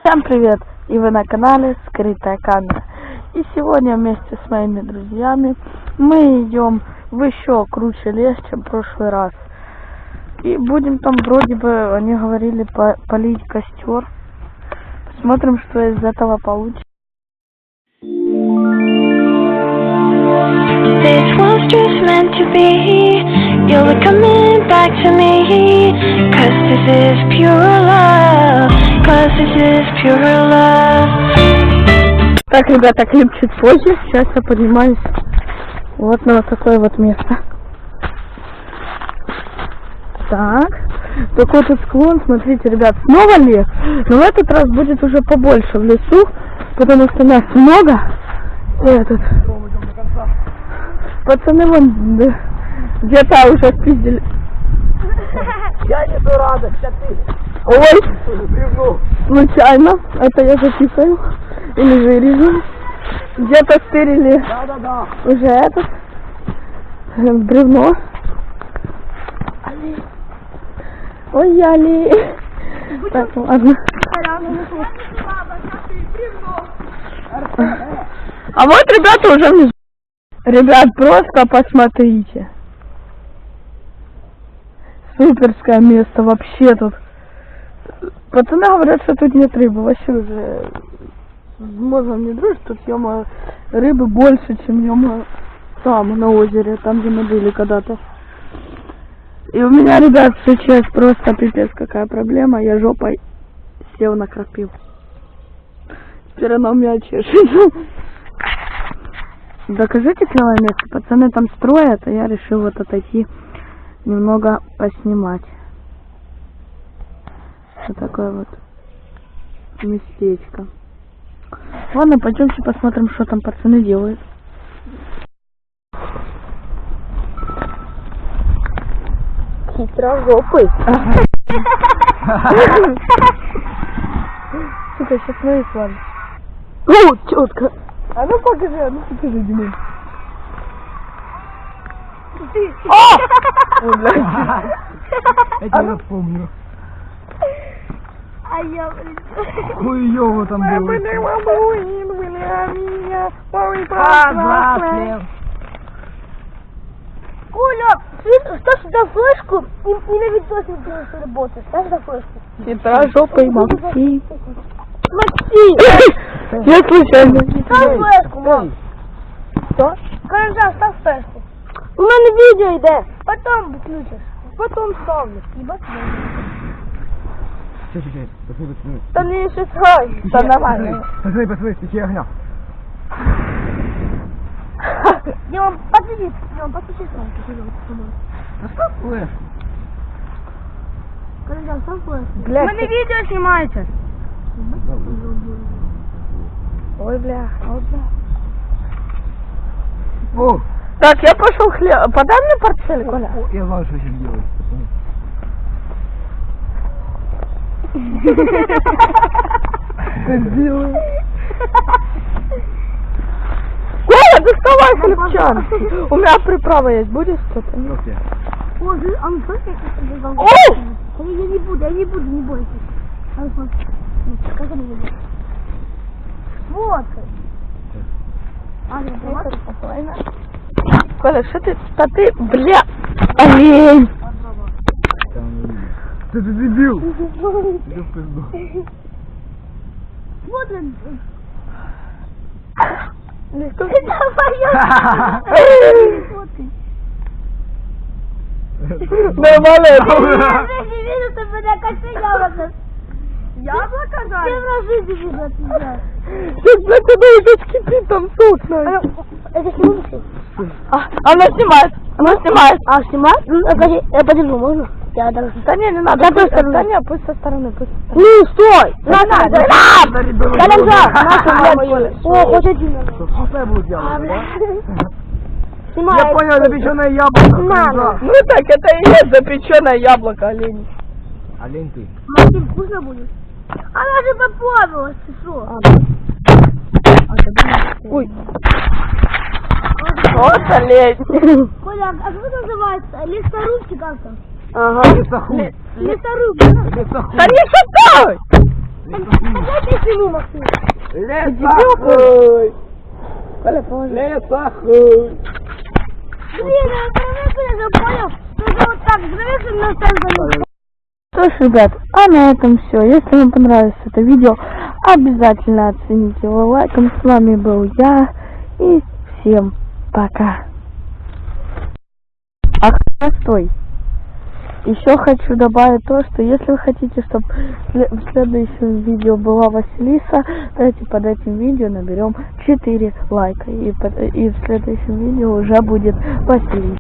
Всем привет! И вы на канале Скрытая камера. И сегодня вместе с моими друзьями мы идем в еще круче лес, чем в прошлый раз. И будем там, вроде бы, они говорили, полить костер. Посмотрим, что из этого получится. This was just meant to be. You'll be coming back to me. 'Cause this is pure love. 'Cause this is pure love. Так, ребята, клип чуть позже. Сейчас я поднимаюсь вот на вот такое вот место. Так. Такой тут склон. Смотрите, ребят, снова лес. Но в этот раз будет уже побольше в лесу. Потому что нас много. И этот... Пацаны вон где-то уже спиздили. Я не то рада, сейчас ты. Ой, случайно. Это я записываю. Или вырежу. Где-то стырили Да. уже этот бревно. Ой, Али. Так, ладно. А вот ребята уже внизу. Ребят, просто посмотрите. Суперское место вообще тут. Пацаны говорят, что тут нет рыбы. Вообще уже с мозгом не дружит. Тут, ё-моё, рыбы больше, чем, ё-моё, там, на озере, там, где мы были когда-то. И у меня, ребят, сейчас просто пипец какая проблема. Я жопой сел на крапиву. Теперь она у меня чешется. Докажите клевое место. Пацаны там строят, а я решил вот отойти немного поснимать. Вот такое вот местечко. Ладно, пойдемте посмотрим, что там пацаны делают. Хитрожопый. Сука, сейчас смотри, ладно. О, четко. А ну покажи, Димон. О, блядь. Это я помню. А я... Хуёво там было. Коля, ставь сюда флешку и на видосик делаешь работу. Ставь сюда флешку. Хитрожопый Максим. Максим! Я случайно. Ставь флешку, мам. Что? Коля, ставь флешку. У мене відео йде. Потом включиш. Потом ставлю. Ебать. Чекай, пацаны. Та не шестой. Та нормально. Пацаны, стихи огня. Димон, подсвети. А что флеш? Коля, ставь флешку. Блядь. У мене відео знімається. Ой, бля. О! Так, я пошел хлеб. Подай мне портфель, Коля. Я знаю, что сейчас делать. Что делаю? Коля, доставай хлебчан. У меня приправа есть. Будешь что-то? Окей. О, а ну слышишь, я О! Я не буду, не бойся. А ну смотри. Как это будет? Вот. Спокойно. Коля, что ты? Да ты, бля, олень. Ты дебил! Иди в пизду. Вот он. Нормально. Не вижу, ты меня как-то яблоко. Яблоко, да? Ты в жизни вижу от тебя. Сейчас для тебя уже кипит там сок, Надя. Это снимаешь? Она снимает. А, снимает? Я подержу, можно? Я даже... Да не надо. Да не, пусть со стороны. Ну, стой! Надо, О, хоть один. Что буду делать, да? Снимай. Я понял, запеченное яблоко. Мама. Ну так, это и есть запеченное яблоко олень. Олень ты. Максим, вкусно будет? Она же попробовалась, ты что? Ой. Вот олень. Коля, а как это называется? Лесорубки как-то? Ага. Лесохуй. Лесорубки. Лесохуй. Да не шутай! Лесохуй! Коля, положи. Лесохуй! Блин, я уже понял, что это вот так, знаешь, на стендах. Что ж, ребят, а на этом все. Если вам понравилось это видео, обязательно оцените его лайком. С вами был я. И всем пока. Ах, стой. Еще хочу добавить то, что если вы хотите, чтобы в следующем видео была Василиса, давайте под этим видео наберем 4 лайка. И в следующем видео уже будет Василиса.